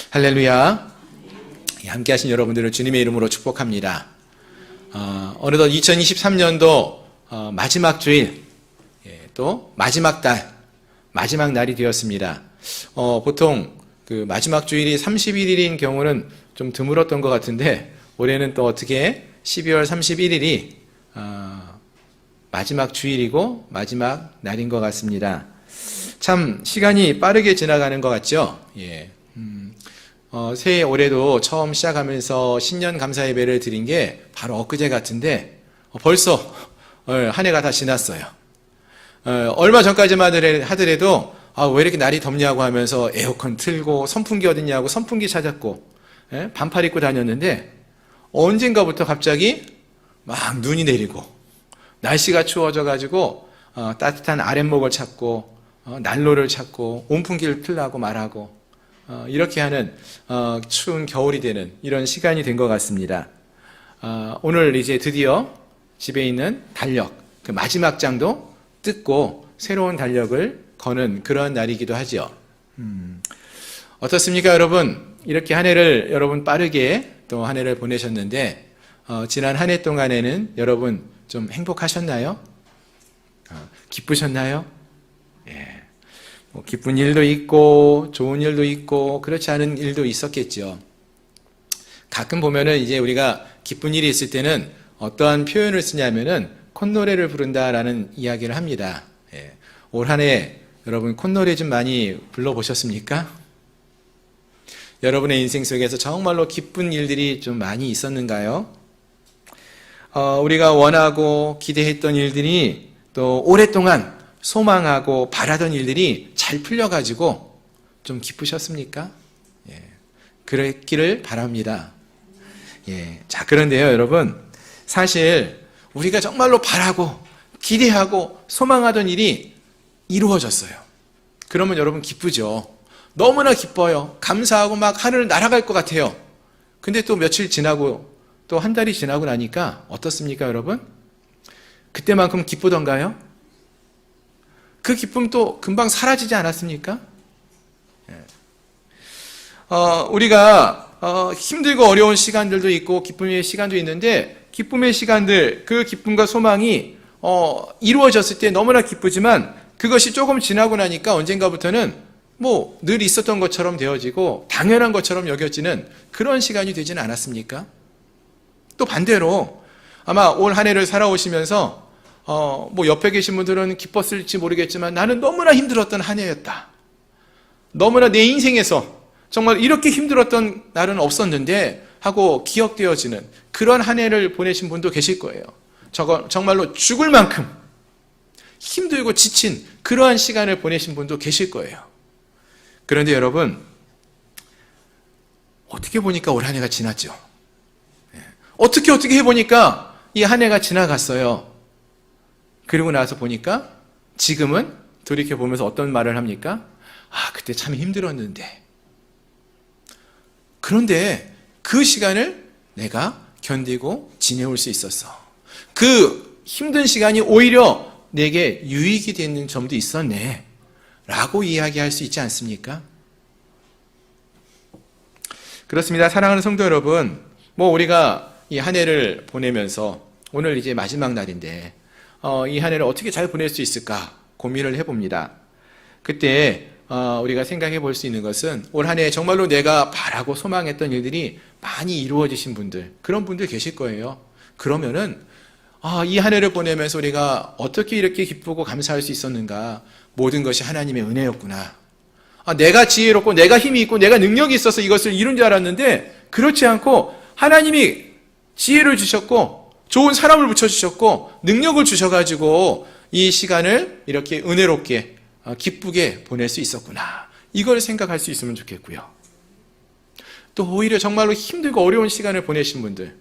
할렐루야. 함께 하신 여러분들을 주님의 이름으로 축복합니다. 어느덧 2023년도 마지막 주일, 또 마지막 달, 마지막 날이 되었습니다. 보통 그 마지막 주일이 31일인 경우는 좀 드물었던 것 같은데 올해는 또 어떻게 12월 31일이 마지막 주일이고 마지막 날인 것 같습니다. 참 시간이 빠르게 지나가는 것 같죠? 새해 올해도 처음 시작하면서 신년 감사 예배를 드린 게 바로 엊그제 같은데 벌써 한 해가 다 지났어요. 얼마 전까지만 하더라도 왜 이렇게 날이 덥냐고 하면서 에어컨 틀고 선풍기 어딨냐고 선풍기 찾았고 반팔 입고 다녔는데 언젠가부터 갑자기 막 눈이 내리고 날씨가 추워져가지고 따뜻한 아랫목을 찾고 난로를 찾고 온풍기를 틀라고 말하고 이렇게 하는 추운 겨울이 되는 이런 시간이 된 것 같습니다. 오늘 이제 드디어 집에 있는 달력, 그 마지막 장도 뜯고 새로운 달력을 거는 그런 날이기도 하죠. 어떻습니까, 여러분? 이렇게 한 해를 여러분 빠르게 또 한 해를 보내셨는데 지난 한 해 동안에는 여러분 좀 행복하셨나요? 기쁘셨나요? 예. 기쁜 일도 있고 좋은 일도 있고 그렇지 않은 일도 있었겠죠. 가끔 보면은 이제 우리가 기쁜 일이 있을 때는 어떠한 표현을 쓰냐면은 콧노래를 부른다라는 이야기를 합니다. 올 한 해 여러분 콧노래 좀 많이 불러보셨습니까? 여러분의 인생 속에서 정말로 기쁜 일들이 좀 많이 있었는가요? 우리가 원하고 기대했던 일들이 또 오랫동안 소망하고 바라던 일들이 잘 풀려가지고 좀 기쁘셨습니까? 그랬기를 바랍니다. 자, 그런데요, 여러분. 사실 우리가 정말로 바라고 기대하고 소망하던 일이 이루어졌어요. 그러면 여러분 기쁘죠? 너무나 기뻐요. 감사하고 막 하늘을 날아갈 것 같아요. 근데 또 며칠 지나고 또 한 달이 지나고 나니까 어떻습니까, 여러분? 그때만큼 기쁘던가요? 그 기쁨 또 금방 사라지지 않았습니까? 우리가 힘들고 어려운 시간들도 있고 기쁨의 시간도 있는데 기쁨의 시간들, 그 기쁨과 소망이 이루어졌을 때 너무나 기쁘지만 그것이 조금 지나고 나니까 언젠가부터는 뭐 늘 있었던 것처럼 되어지고 당연한 것처럼 여겨지는 그런 시간이 되지는 않았습니까? 또 반대로 아마 올 한 해를 살아오시면서 뭐 옆에 계신 분들은 기뻤을지 모르겠지만 나는 너무나 힘들었던 한 해였다. 너무나 내 인생에서 정말 이렇게 힘들었던 날은 없었는데 하고 기억되어지는 그런 한 해를 보내신 분도 계실 거예요. 정말로 죽을 만큼 힘들고 지친 그러한 시간을 보내신 분도 계실 거예요. 그런데 여러분, 어떻게 보니까 올 한 해가 지났죠. 어떻게 해보니까 이 한 해가 지나갔어요. 그리고 나서 보니까 지금은 돌이켜보면서 어떤 말을 합니까? 그때 참 힘들었는데. 그런데 그 시간을 내가 견디고 지내올 수 있었어. 그 힘든 시간이 오히려 내게 유익이 되는 점도 있었네. 라고 이야기할 수 있지 않습니까? 그렇습니다. 사랑하는 성도 여러분, 우리가 이 한 해를 보내면서 오늘 이제 마지막 날인데 이 한 해를 어떻게 잘 보낼 수 있을까 고민을 해봅니다. 그때 우리가 생각해 볼 수 있는 것은 올 한 해 정말로 내가 바라고 소망했던 일들이 많이 이루어지신 분들, 그런 분들 계실 거예요. 그러면은 이 한 해를 보내면서 우리가 어떻게 이렇게 기쁘고 감사할 수 있었는가? 모든 것이 하나님의 은혜였구나. 내가 지혜롭고 내가 힘이 있고 내가 능력이 있어서 이것을 이룬 줄 알았는데 그렇지 않고 하나님이 지혜를 주셨고 좋은 사람을 붙여주셨고 능력을 주셔가지고 이 시간을 이렇게 은혜롭게 기쁘게 보낼 수 있었구나. 이걸 생각할 수 있으면 좋겠고요. 또 오히려 정말로 힘들고 어려운 시간을 보내신 분들,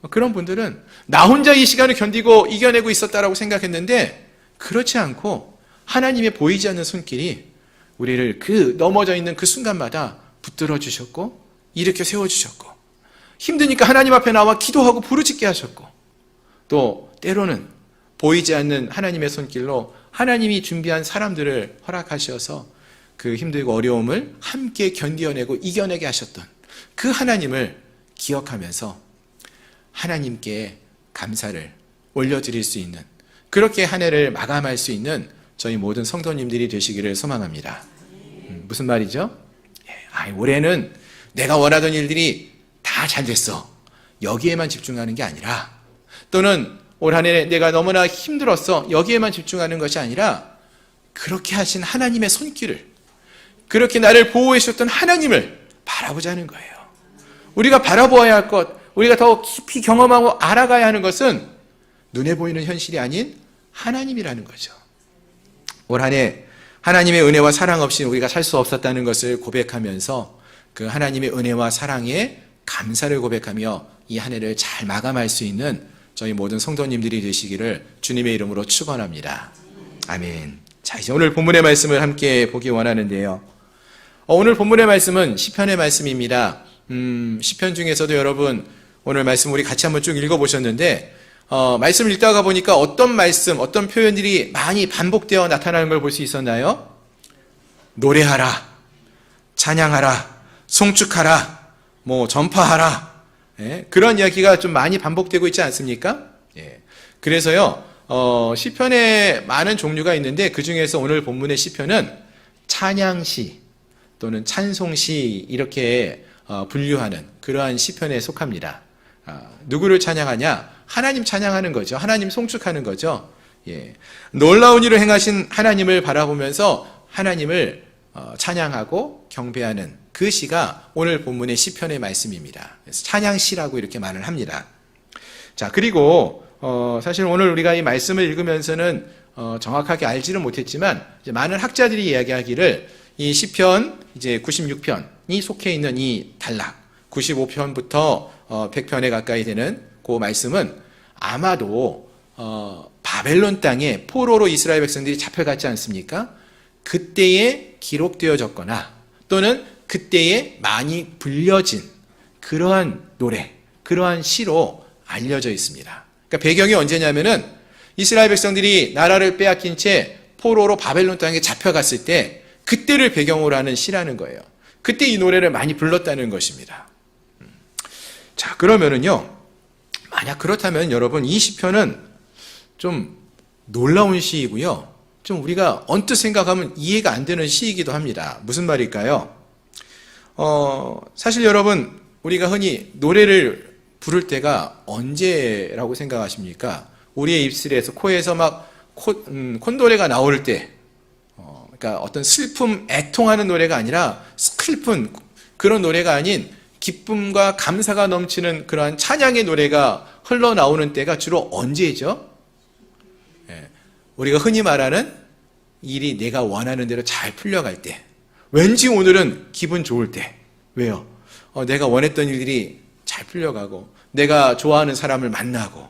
그런 분들은 나 혼자 이 시간을 견디고 이겨내고 있었다라고 생각했는데 그렇지 않고 하나님의 보이지 않는 손길이 우리를 그 넘어져 있는 그 순간마다 붙들어 주셨고 일으켜 세워주셨고 힘드니까 하나님 앞에 나와 기도하고 부르짖게 하셨고 또 때로는 보이지 않는 하나님의 손길로 하나님이 준비한 사람들을 허락하셔서 그 힘들고 어려움을 함께 견디어내고 이겨내게 하셨던 그 하나님을 기억하면서 하나님께 감사를 올려드릴 수 있는, 그렇게 한 해를 마감할 수 있는 저희 모든 성도님들이 되시기를 소망합니다. 무슨 말이죠? 올해는 내가 원하던 일들이 다 잘 됐어, 여기에만 집중하는 게 아니라, 또는 올 한 해 내가 너무나 힘들었어, 여기에만 집중하는 것이 아니라 그렇게 하신 하나님의 손길을, 그렇게 나를 보호해 주셨던 하나님을 바라보자 하는 거예요. 우리가 바라보아야 할 것, 우리가 더 깊이 경험하고 알아가야 하는 것은 눈에 보이는 현실이 아닌 하나님이라는 거죠. 올 한 해 하나님의 은혜와 사랑 없이 우리가 살 수 없었다는 것을 고백하면서 그 하나님의 은혜와 사랑에 감사를 고백하며 이 한 해를 잘 마감할 수 있는 저희 모든 성도님들이 되시기를 주님의 이름으로 축원합니다. 아멘. 자, 이제 오늘 본문의 말씀을 함께 보기 원하는데요. 오늘 본문의 말씀은 시편의 말씀입니다. 시편 중에서도 여러분 오늘 말씀 우리 같이 한번 쭉 읽어보셨는데, 말씀을 읽다가 보니까 어떤 말씀, 어떤 표현들이 많이 반복되어 나타나는 걸 볼 수 있었나요? 노래하라, 찬양하라, 송축하라, 전파하라, 그런 이야기가 좀 많이 반복되고 있지 않습니까? 그래서요, 시편에 많은 종류가 있는데 그 중에서 오늘 본문의 시편은 찬양시 또는 찬송시 이렇게 분류하는 그러한 시편에 속합니다. 누구를 찬양하냐? 하나님 찬양하는 거죠. 하나님 송축하는 거죠. 놀라운 일을 행하신 하나님을 바라보면서 하나님을 찬양하고 경배하는 그 시가 오늘 본문의 시편의 말씀입니다. 그래서 찬양시라고 이렇게 말을 합니다. 자, 그리고 사실 오늘 우리가 이 말씀을 읽으면서는 정확하게 알지는 못했지만 이제 많은 학자들이 이야기하기를 이 시편 이제 96편이 속해 있는 이 단락 95편부터 100편에 가까이 되는 그 말씀은 아마도 바벨론 땅에 포로로 이스라엘 백성들이 잡혀갔지 않습니까? 그때에 기록되어졌거나 또는 그때에 많이 불려진 그러한 노래, 그러한 시로 알려져 있습니다. 그러니까 배경이 언제냐면은 이스라엘 백성들이 나라를 빼앗긴 채 포로로 바벨론 땅에 잡혀갔을 때 그때를 배경으로 하는 시라는 거예요. 그때 이 노래를 많이 불렀다는 것입니다. 자, 그러면은요, 만약 그렇다면 여러분 이 시편은 좀 놀라운 시이고요, 좀 우리가 언뜻 생각하면 이해가 안 되는 시이기도 합니다. 무슨 말일까요? 사실 여러분 우리가 흔히 노래를 부를 때가 언제라고 생각하십니까? 우리의 입술에서 코에서 막 콧노래가 나올 때, 그러니까 어떤 슬픔, 애통하는 노래가 아니라 슬픈 그런 노래가 아닌 기쁨과 감사가 넘치는 그러한 찬양의 노래가 흘러나오는 때가 주로 언제죠? 우리가 흔히 말하는 일이 내가 원하는 대로 잘 풀려갈 때, 왠지 오늘은 기분 좋을 때. 왜요? 내가 원했던 일들이 잘 풀려가고 내가 좋아하는 사람을 만나고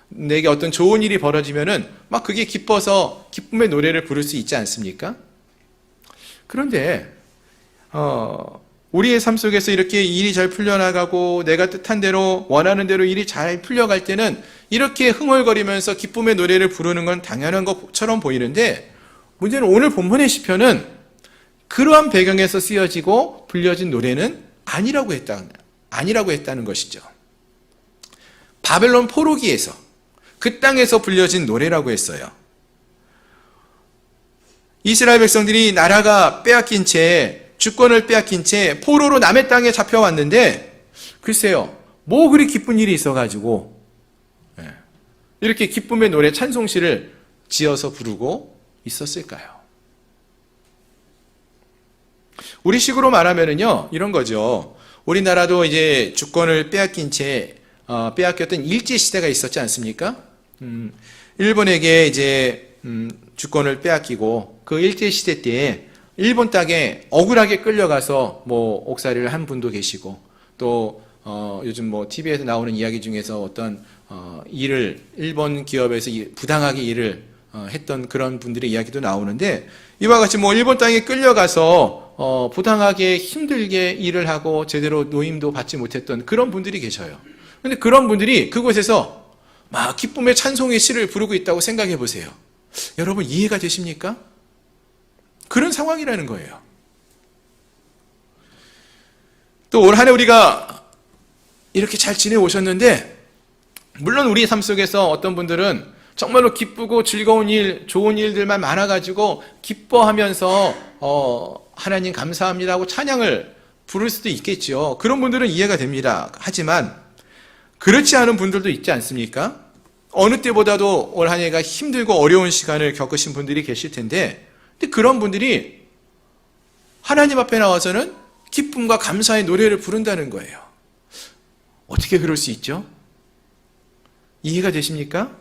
내게 어떤 좋은 일이 벌어지면은 막 그게 기뻐서 기쁨의 노래를 부를 수 있지 않습니까? 그런데 우리의 삶 속에서 이렇게 일이 잘 풀려나가고 내가 뜻한 대로 원하는 대로 일이 잘 풀려갈 때는 이렇게 흥얼거리면서 기쁨의 노래를 부르는 건 당연한 것처럼 보이는데, 문제는 오늘 본문의 시편은 그러한 배경에서 쓰여지고 불려진 노래는 아니라고 했다는 것이죠. 바벨론 포로기에서 그 땅에서 불려진 노래라고 했어요. 이스라엘 백성들이 나라가 빼앗긴 채, 주권을 빼앗긴 채 포로로 남의 땅에 잡혀왔는데, 글쎄요, 뭐 그리 기쁜 일이 있어가지고 이렇게 기쁨의 노래 찬송시를 지어서 부르고 있었을까요? 우리 식으로 말하면은요, 이런 거죠. 우리나라도 이제 주권을 빼앗긴 채 빼앗겼던 일제 시대가 있었지 않습니까? 일본에게 이제 주권을 빼앗기고 그 일제 시대 때에 일본 땅에 억울하게 끌려가서 옥살이를 한 분도 계시고, 또 요즘 TV에서 나오는 이야기 중에서 어떤 일을 일본 기업에서 부당하게 일을 했던 그런 분들의 이야기도 나오는데, 이와 같이 일본 땅에 끌려가서 부당하게 힘들게 일을 하고 제대로 노임도 받지 못했던 그런 분들이 계셔요. 그런데 그런 분들이 그곳에서 막 기쁨의 찬송의 시를 부르고 있다고 생각해 보세요. 여러분 이해가 되십니까? 그런 상황이라는 거예요. 또 올 한 해 우리가 이렇게 잘 지내오셨는데, 물론 우리 삶 속에서 어떤 분들은 정말로 기쁘고 즐거운 일, 좋은 일들만 많아가지고 기뻐하면서 하나님 감사합니다 하고 찬양을 부를 수도 있겠죠. 그런 분들은 이해가 됩니다. 하지만 그렇지 않은 분들도 있지 않습니까? 어느 때보다도 올 한 해가 힘들고 어려운 시간을 겪으신 분들이 계실 텐데, 근데 그런 분들이 하나님 앞에 나와서는 기쁨과 감사의 노래를 부른다는 거예요. 어떻게 그럴 수 있죠? 이해가 되십니까?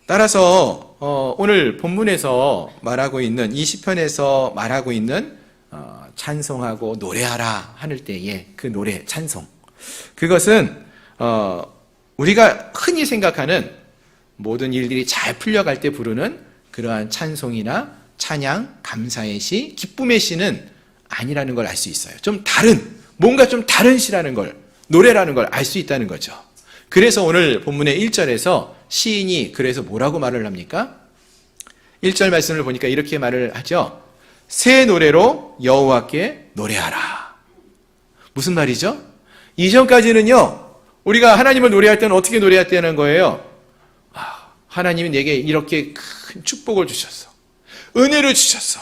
따라서 오늘 본문에서 말하고 있는 이 시편에서 말하고 있는 찬송하고 노래하라 하는 때에 그 노래, 찬송, 그것은 우리가 흔히 생각하는 모든 일들이 잘 풀려갈 때 부르는 그러한 찬송이나 찬양, 감사의 시, 기쁨의 시는 아니라는 걸 알 수 있어요. 좀 다른, 뭔가 좀 다른 시라는 걸, 노래라는 걸 알 수 있다는 거죠. 그래서 오늘 본문의 1절에서 시인이 그래서 뭐라고 말을 합니까? 1절 말씀을 보니까 이렇게 말을 하죠. 새 노래로 여호와께 노래하라. 무슨 말이죠? 이전까지는요, 우리가 하나님을 노래할 때는 어떻게 노래했다는 거예요? 하나님이 내게 이렇게 큰 축복을 주셨어. 은혜를 주셨어.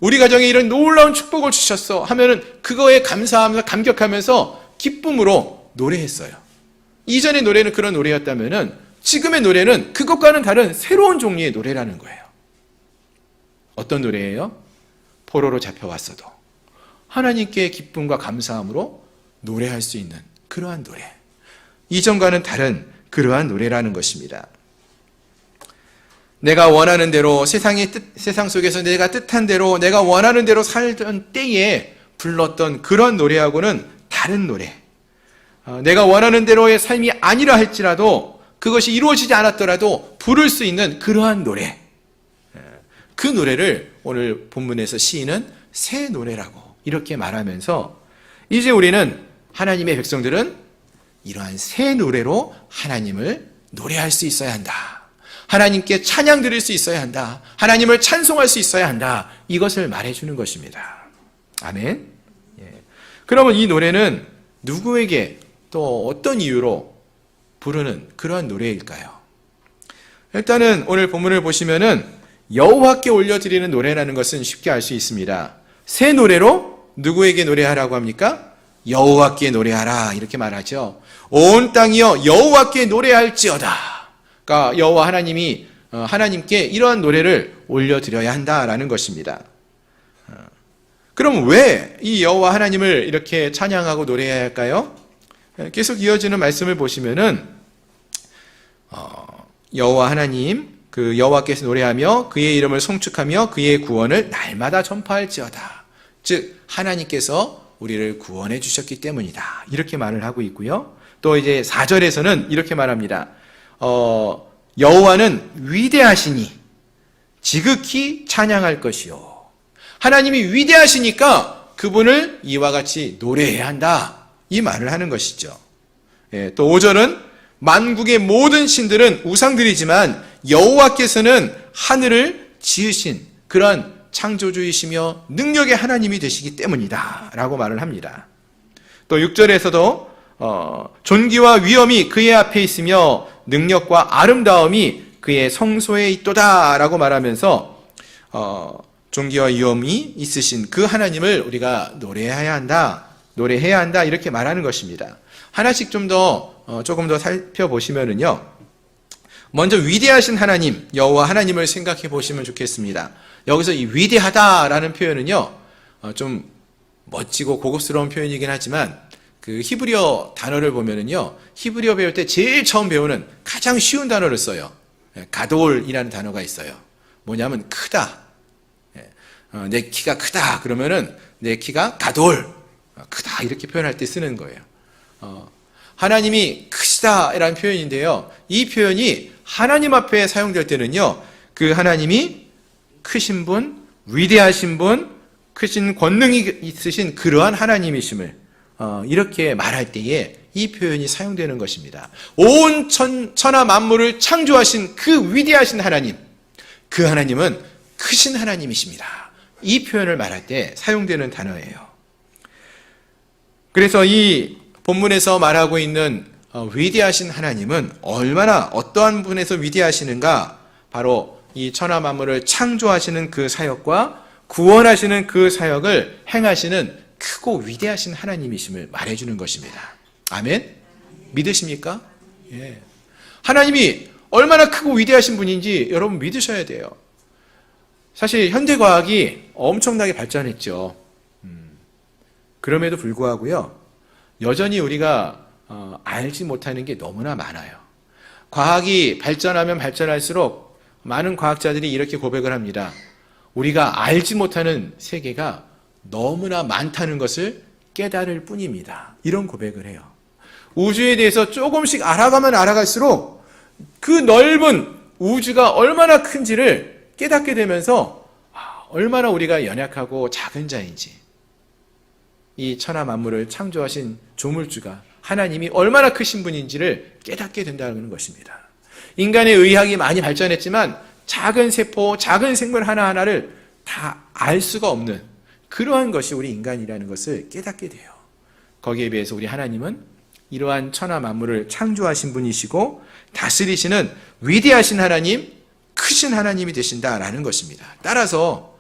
우리 가정에 이런 놀라운 축복을 주셨어 하면은 그거에 감사하면서 감격하면서 기쁨으로 노래했어요. 이전의 노래는 그런 노래였다면은 지금의 노래는 그것과는 다른 새로운 종류의 노래라는 거예요. 어떤 노래예요? 포로로 잡혀왔어도 하나님께 기쁨과 감사함으로 노래할 수 있는 그러한 노래. 이전과는 다른 그러한 노래라는 것입니다. 내가 원하는 대로 세상 속에서 내가 뜻한 대로 내가 원하는 대로 살던 때에 불렀던 그런 노래하고는 다른 노래. 내가 원하는 대로의 삶이 아니라 할지라도 그것이 이루어지지 않았더라도 부를 수 있는 그러한 노래. 그 노래를 오늘 본문에서 시인은 새 노래라고 이렇게 말하면서 이제 우리는 하나님의 백성들은 이러한 새 노래로 하나님을 노래할 수 있어야 한다. 하나님께 찬양 드릴 수 있어야 한다. 하나님을 찬송할 수 있어야 한다. 이것을 말해주는 것입니다. 아멘. 그러면 이 노래는 누구에게 또 어떤 이유로 부르는 그러한 노래일까요? 일단은 오늘 본문을 보시면은 여호와께 올려드리는 노래라는 것은 쉽게 알 수 있습니다. 새 노래로 누구에게 노래하라고 합니까? 여호와께 노래하라 이렇게 말하죠. 온 땅이여 여호와께 노래할지어다. 그러니까 여호와 하나님이 하나님께 이러한 노래를 올려드려야 한다라는 것입니다. 그럼 왜 이 여호와 하나님을 이렇게 찬양하고 노래해야 할까요? 계속 이어지는 말씀을 보시면은 여호와 하나님 그 여호와께서 노래하며 그의 이름을 송축하며 그의 구원을 날마다 전파할지어다. 즉 하나님께서 우리를 구원해 주셨기 때문이다. 이렇게 말을 하고 있고요. 또 이제 4절에서는 이렇게 말합니다. 여호와는 위대하시니 지극히 찬양할 것이요. 하나님이 위대하시니까 그분을 이와 같이 노래해야 한다. 이 말을 하는 것이죠. 또 5절은 만국의 모든 신들은 우상들이지만 여호와께서는 하늘을 지으신 그런 창조주이시며 능력의 하나님이 되시기 때문이다 라고 말을 합니다. 또 6절에서도 존귀와 위엄이 그의 앞에 있으며 능력과 아름다움이 그의 성소에 있도다 라고 말하면서 존귀와 위엄이 있으신 그 하나님을 우리가 노래해야 한다 이렇게 말하는 것입니다. 하나씩 조금 더 살펴보시면은요. 먼저 위대하신 하나님, 여호와 하나님을 생각해 보시면 좋겠습니다. 여기서 이 위대하다라는 표현은요, 좀 멋지고 고급스러운 표현이긴 하지만 그 히브리어 단어를 보면은요, 히브리어 배울 때 제일 처음 배우는 가장 쉬운 단어를 써요. 가돌이라는 단어가 있어요. 뭐냐면 크다. 내 키가 크다. 그러면은 내 키가 가돌. 크다. 이렇게 표현할 때 쓰는 거예요. 하나님이 크시다라는 표현인데요. 이 표현이 하나님 앞에 사용될 때는요, 그 하나님이 크신 분, 위대하신 분, 크신 권능이 있으신 그러한 하나님이심을 이렇게 말할 때에 이 표현이 사용되는 것입니다. 온 천하 만물을 창조하신 그 위대하신 하나님, 그 하나님은 크신 하나님이십니다. 이 표현을 말할 때 사용되는 단어예요. 그래서 이 본문에서 말하고 있는 위대하신 하나님은 얼마나 어떠한 분에서 위대하시는가, 바로 이 천하 만물을 창조하시는 그 사역과 구원하시는 그 사역을 행하시는 크고 위대하신 하나님이심을 말해주는 것입니다. 아멘? 믿으십니까? 예. 하나님이 얼마나 크고 위대하신 분인지 여러분 믿으셔야 돼요. 사실 현대과학이 엄청나게 발전했죠. 그럼에도 불구하고요, 여전히 우리가 알지 못하는 게 너무나 많아요. 과학이 발전하면 발전할수록 많은 과학자들이 이렇게 고백을 합니다. 우리가 알지 못하는 세계가 너무나 많다는 것을 깨달을 뿐입니다. 이런 고백을 해요. 우주에 대해서 조금씩 알아가면 알아갈수록 그 넓은 우주가 얼마나 큰지를 깨닫게 되면서 얼마나 우리가 연약하고 작은 자인지, 이 천하 만물을 창조하신 조물주가 하나님이 얼마나 크신 분인지를 깨닫게 된다는 것입니다. 인간의 의학이 많이 발전했지만 작은 세포, 작은 생물 하나하나를 다 알 수가 없는 그러한 것이 우리 인간이라는 것을 깨닫게 돼요. 거기에 비해서 우리 하나님은 이러한 천하 만물을 창조하신 분이시고 다스리시는 위대하신 하나님, 크신 하나님이 되신다라는 것입니다. 따라서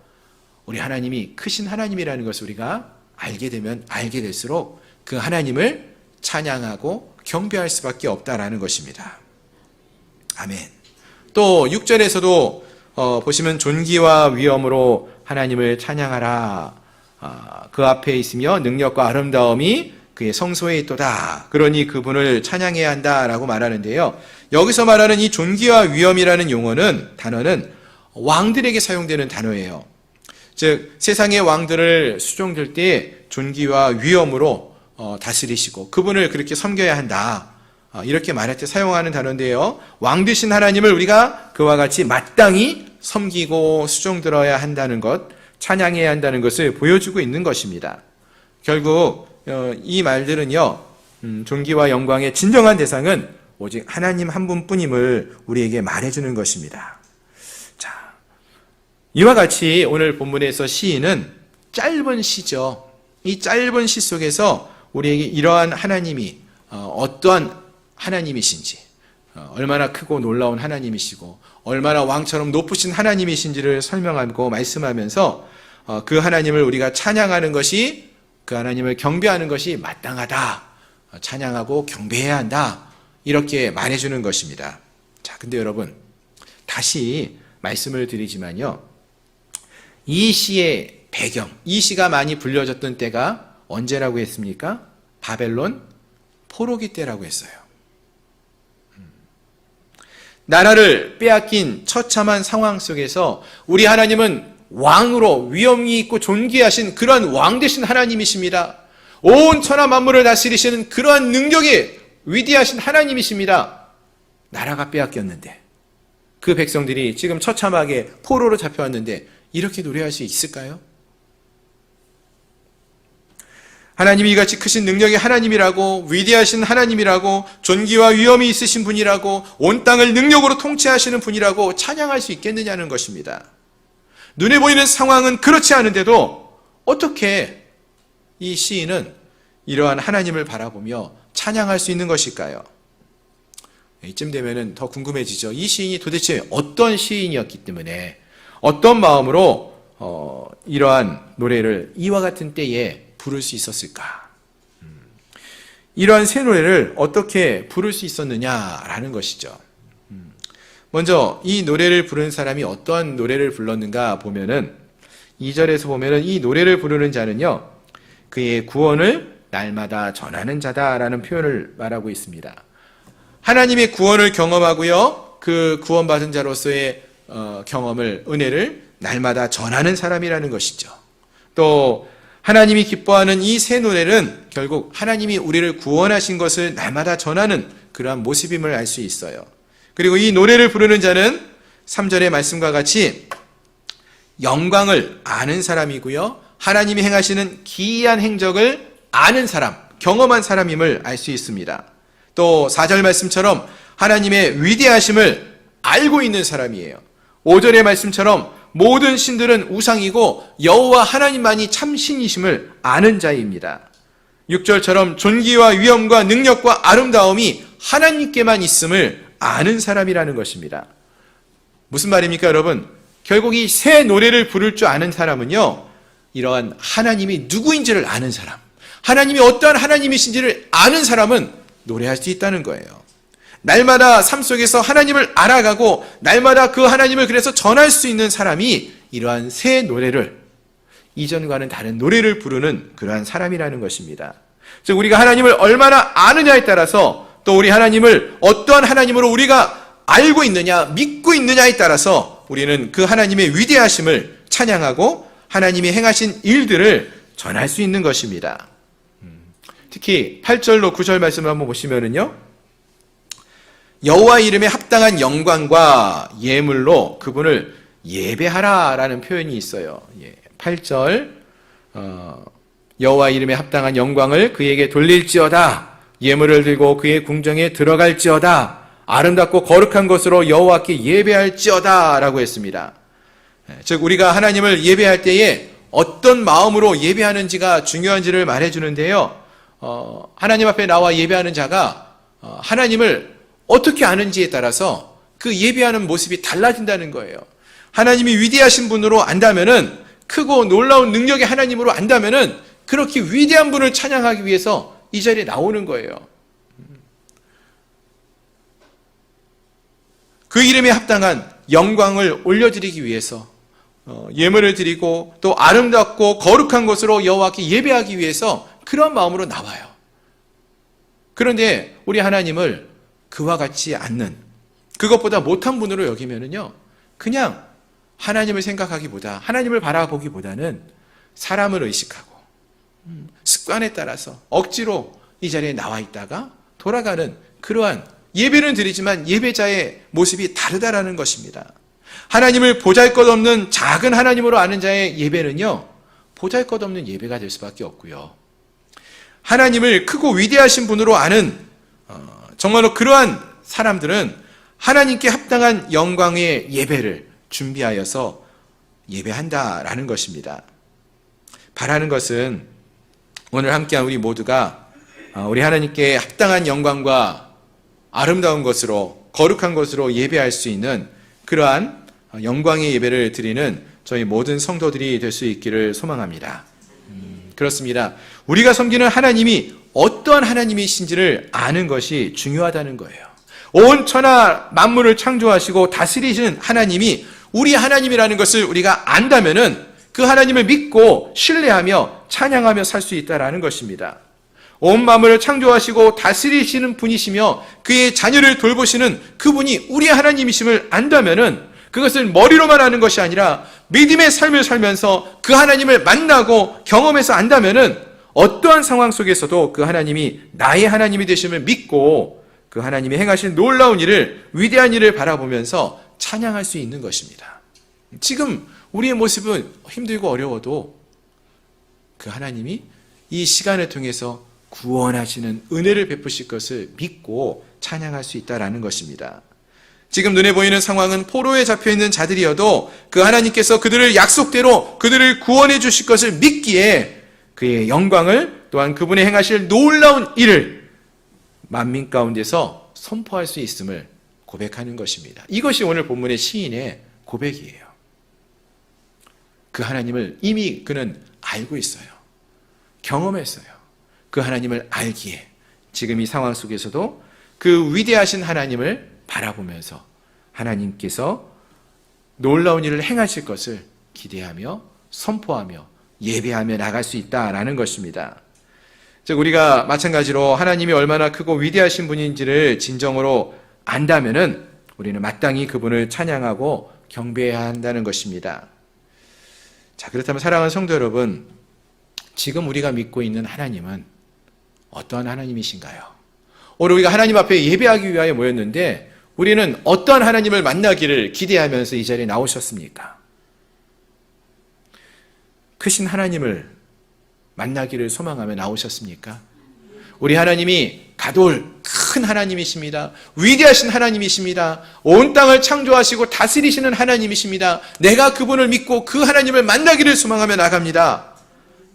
우리 하나님이 크신 하나님이라는 것을 우리가 알게 되면 알게 될수록 그 하나님을 찬양하고 경배할 수밖에 없다라는 것입니다. 아멘. 또 6절에서도 보시면 존귀와 위엄으로 하나님을 찬양하라. 그 앞에 있으며 능력과 아름다움이 그의 성소에 있도다. 그러니 그분을 찬양해야 한다라고 말하는데요. 여기서 말하는 이 존귀와 위엄이라는 용어는, 단어는 왕들에게 사용되는 단어예요. 즉 세상의 왕들을 수종될 때 존귀와 위엄으로 다스리시고 그분을 그렇게 섬겨야 한다, 이렇게 말할 때 사용하는 단어인데요. 왕 되신 하나님을 우리가 그와 같이 마땅히 섬기고 수종들어야 한다는 것, 찬양해야 한다는 것을 보여주고 있는 것입니다. 결국 이 말들은요, 존귀와 영광의 진정한 대상은 오직 하나님 한 분뿐임을 우리에게 말해주는 것입니다. 이와 같이 오늘 본문에서 시인은 짧은 시죠. 이 짧은 시 속에서 우리에게 이러한 하나님이 어떠한 하나님이신지, 얼마나 크고 놀라운 하나님이시고 얼마나 왕처럼 높으신 하나님이신지를 설명하고 말씀하면서 그 하나님을 우리가 찬양하는 것이, 그 하나님을 경배하는 것이 마땅하다, 찬양하고 경배해야 한다, 이렇게 말해주는 것입니다. 자, 근데 여러분 다시 말씀을 드리지만요, 이 시의 배경, 이 시가 많이 불려졌던 때가 언제라고 했습니까? 바벨론 포로기 때라고 했어요. 나라를 빼앗긴 처참한 상황 속에서 우리 하나님은 왕으로 위엄이 있고 존귀하신 그러한 왕 되신 하나님이십니다. 온 천하 만물을 다스리시는 그러한 능력이 위대하신 하나님이십니다. 나라가 빼앗겼는데, 그 백성들이 지금 처참하게 포로로 잡혀왔는데 이렇게 노래할 수 있을까요? 하나님이 이같이 크신 능력의 하나님이라고, 위대하신 하나님이라고, 존귀와 위엄이 있으신 분이라고, 온 땅을 능력으로 통치하시는 분이라고 찬양할 수 있겠느냐는 것입니다. 눈에 보이는 상황은 그렇지 않은데도 어떻게 이 시인은 이러한 하나님을 바라보며 찬양할 수 있는 것일까요? 이쯤 되면 더 궁금해지죠. 이 시인이 도대체 어떤 시인이었기 때문에, 어떤 마음으로 이러한 노래를 이와 같은 때에 부를 수 있었을까? 이러한 새 노래를 어떻게 부를 수 있었느냐라는 것이죠. 먼저 이 노래를 부르는 사람이 어떠한 노래를 불렀는가 보면은 2절에서 보면은 이 노래를 부르는 자는요, 그의 구원을 날마다 전하는 자다라는 표현을 말하고 있습니다. 하나님의 구원을 경험하고요, 그 구원받은 자로서의 경험을, 은혜를 날마다 전하는 사람이라는 것이죠. 또 하나님이 기뻐하는 이 새 노래는 결국 하나님이 우리를 구원하신 것을 날마다 전하는 그러한 모습임을 알 수 있어요. 그리고 이 노래를 부르는 자는 3절의 말씀과 같이 영광을 아는 사람이고요, 하나님이 행하시는 기이한 행적을 아는 사람, 경험한 사람임을 알 수 있습니다. 또 4절 말씀처럼 하나님의 위대하심을 알고 있는 사람이에요. 5절의 말씀처럼 모든 신들은 우상이고 여호와 하나님만이 참 신이심을 아는 자입니다. 6절처럼 존귀와 위엄과 능력과 아름다움이 하나님께만 있음을 아는 사람이라는 것입니다. 무슨 말입니까, 여러분? 결국 이 새 노래를 부를 줄 아는 사람은요, 이러한 하나님이 누구인지를 아는 사람, 하나님이 어떠한 하나님이신지를 아는 사람은 노래할 수 있다는 거예요. 날마다 삶 속에서 하나님을 알아가고 날마다 그 하나님을 그래서 전할 수 있는 사람이 이러한 새 노래를, 이전과는 다른 노래를 부르는 그러한 사람이라는 것입니다. 즉 우리가 하나님을 얼마나 아느냐에 따라서, 또 우리 하나님을 어떠한 하나님으로 우리가 알고 있느냐, 믿고 있느냐에 따라서 우리는 그 하나님의 위대하심을 찬양하고 하나님이 행하신 일들을 전할 수 있는 것입니다. 특히 8절로 9절 말씀을 한번 보시면은요, 여호와 이름에 합당한 영광과 예물로 그분을 예배하라라는 표현이 있어요. 8절 여호와 이름에 합당한 영광을 그에게 돌릴지어다, 예물을 들고 그의 궁정에 들어갈지어다, 아름답고 거룩한 것으로 여호와께 예배할지어다 라고 했습니다. 즉 우리가 하나님을 예배할 때에 어떤 마음으로 예배하는지가 중요한지를 말해주는데요, 하나님 앞에 나와 예배하는 자가 하나님을 어떻게 아는지에 따라서 그 예배하는 모습이 달라진다는 거예요. 하나님이 위대하신 분으로 안다면은, 크고 놀라운 능력의 하나님으로 안다면은 그렇게 위대한 분을 찬양하기 위해서 이 자리에 나오는 거예요. 그 이름에 합당한 영광을 올려드리기 위해서, 예물을 드리고 또 아름답고 거룩한 것으로 여호와께 예배하기 위해서 그런 마음으로 나와요. 그런데 우리 하나님을 그와 같지 않는, 그것보다 못한 분으로 여기면은요, 그냥 하나님을 생각하기보다, 하나님을 바라보기보다는 사람을 의식하고 습관에 따라서 억지로 이 자리에 나와 있다가 돌아가는 그러한, 예배는 드리지만 예배자의 모습이 다르다라는 것입니다. 하나님을 보잘것없는 작은 하나님으로 아는 자의 예배는요, 보잘것없는 예배가 될 수밖에 없고요, 하나님을 크고 위대하신 분으로 아는 정말로 그러한 사람들은 하나님께 합당한 영광의 예배를 준비하여서 예배한다라는 것입니다. 바라는 것은 오늘 함께한 우리 모두가 우리 하나님께 합당한 영광과 아름다운 것으로, 거룩한 것으로 예배할 수 있는 그러한 영광의 예배를 드리는 저희 모든 성도들이 될 수 있기를 소망합니다. 그렇습니다. 우리가 섬기는 하나님이 어떠한 하나님이신지를 아는 것이 중요하다는 거예요. 온 천하 만물을 창조하시고 다스리시는 하나님이 우리 하나님이라는 것을 우리가 안다면은 그 하나님을 믿고 신뢰하며 찬양하며 살 수 있다라는 것입니다. 온 만물을 창조하시고 다스리시는 분이시며 그의 자녀를 돌보시는 그분이 우리 하나님이심을 안다면은, 그것을 머리로만 아는 것이 아니라 믿음의 삶을 살면서 그 하나님을 만나고 경험해서 안다면은 어떠한 상황 속에서도 그 하나님이 나의 하나님이 되심을 믿고 그 하나님이 행하신 놀라운 일을, 위대한 일을 바라보면서 찬양할 수 있는 것입니다. 지금 우리의 모습은 힘들고 어려워도 그 하나님이 이 시간을 통해서 구원하시는 은혜를 베푸실 것을 믿고 찬양할 수 있다라는 것입니다. 지금 눈에 보이는 상황은 포로에 잡혀있는 자들이어도 그 하나님께서 그들을 약속대로 그들을 구원해 주실 것을 믿기에 그의 영광을, 또한 그분의 행하실 놀라운 일을 만민 가운데서 선포할 수 있음을 고백하는 것입니다. 이것이 오늘 본문의 시인의 고백이에요. 그 하나님을 이미 그는 알고 있어요. 경험했어요. 그 하나님을 알기에 지금 이 상황 속에서도 그 위대하신 하나님을 바라보면서 하나님께서 놀라운 일을 행하실 것을 기대하며 선포하며 예배하며 나갈 수 있다라는 것입니다. 즉 우리가 마찬가지로 하나님이 얼마나 크고 위대하신 분인지를 진정으로 안다면은 우리는 마땅히 그분을 찬양하고 경배해야 한다는 것입니다. 자, 그렇다면 사랑하는 성도 여러분, 지금 우리가 믿고 있는 하나님은 어떠한 하나님이신가요? 오늘 우리가 하나님 앞에 예배하기 위하여 모였는데 우리는 어떠한 하나님을 만나기를 기대하면서 이 자리에 나오셨습니까? 크신 하나님을 만나기를 소망하며 나오셨습니까? 우리 하나님이 가돌 큰 하나님이십니다. 위대하신 하나님이십니다. 온 땅을 창조하시고 다스리시는 하나님이십니다. 내가 그분을 믿고 그 하나님을 만나기를 소망하며 나갑니다.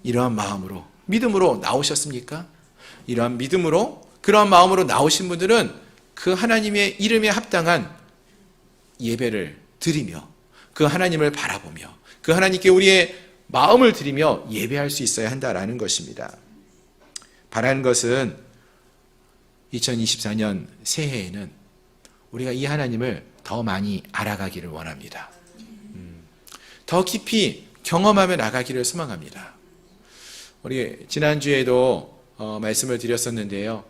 이러한 마음으로, 믿음으로 나오셨습니까? 이러한 믿음으로, 그러한 마음으로 나오신 분들은 그 하나님의 이름에 합당한 예배를 드리며 그 하나님을 바라보며 그 하나님께 우리의 마음을 드리며 예배할 수 있어야 한다라는 것입니다. 바라는 것은 2024년 새해에는 우리가 이 하나님을 더 많이 알아가기를 원합니다. 더 깊이 경험하며 나가기를 소망합니다. 우리 지난주에도 말씀을 드렸었는데요.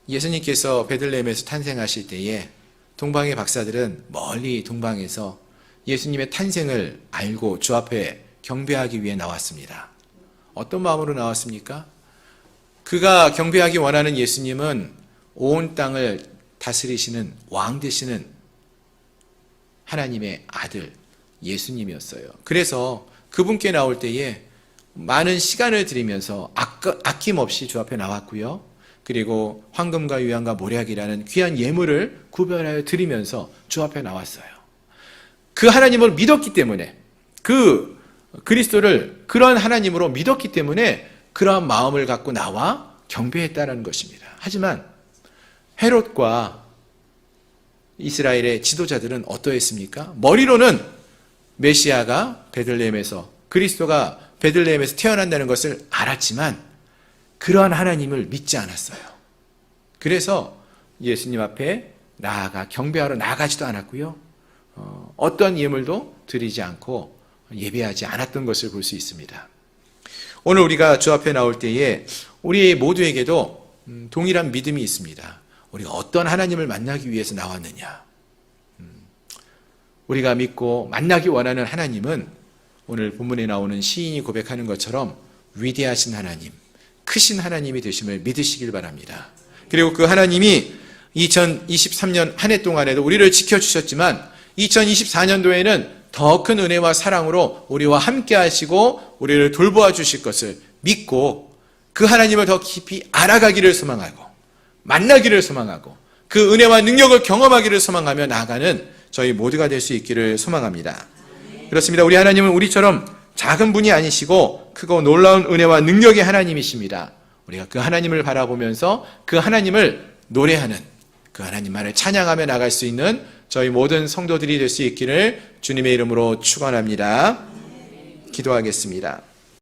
예수님께서 베들레헴에서 탄생하실 때에 동방의 박사들은 멀리 동방에서 예수님의 탄생을 알고 주 앞에 경배하기 위해 나왔습니다. 어떤 마음으로 나왔습니까? 그가 경배하기 원하는 예수님은 온 땅을 다스리시는 왕 되시는 하나님의 아들 예수님이었어요. 그래서 그분께 나올 때에 많은 시간을 들이면서 아낌없이 주 앞에 나왔고요. 그리고 황금과 유향과 모략이라는 귀한 예물을 구별하여 드리면서 주 앞에 나왔어요. 그 하나님을 믿었기 때문에, 그 그리스도를 그런 하나님으로 믿었기 때문에 그러한 마음을 갖고 나와 경배했다는 것입니다. 하지만 헤롯과 이스라엘의 지도자들은 어떠했습니까? 머리로는 메시아가 베들레헴에서, 그리스도가 베들레헴에서 태어난다는 것을 알았지만 그러한 하나님을 믿지 않았어요. 그래서 예수님 앞에 나아가 경배하러 나가지도 않았고요. 어떤 예물도 드리지 않고 예배하지 않았던 것을 볼 수 있습니다. 오늘 우리가 주 앞에 나올 때에 우리 모두에게도 동일한 믿음이 있습니다. 우리가 어떤 하나님을 만나기 위해서 나왔느냐. 우리가 믿고 만나기 원하는 하나님은 오늘 본문에 나오는 시인이 고백하는 것처럼 위대하신 하나님, 크신 하나님이 되심을 믿으시길 바랍니다. 그리고 그 하나님이 2023년 한 해 동안에도 우리를 지켜주셨지만 2024년도에는 더 큰 은혜와 사랑으로 우리와 함께 하시고 우리를 돌보아 주실 것을 믿고 그 하나님을 더 깊이 알아가기를 소망하고 만나기를 소망하고 그 은혜와 능력을 경험하기를 소망하며 나아가는 저희 모두가 될 수 있기를 소망합니다. 그렇습니다. 우리 하나님은 우리처럼 작은 분이 아니시고 크고 놀라운 은혜와 능력의 하나님이십니다. 우리가 그 하나님을 바라보면서 그 하나님을 노래하는, 그 하나님만을 찬양하며 나갈 수 있는 저희 모든 성도들이 될 수 있기를 주님의 이름으로 축원합니다. 기도하겠습니다.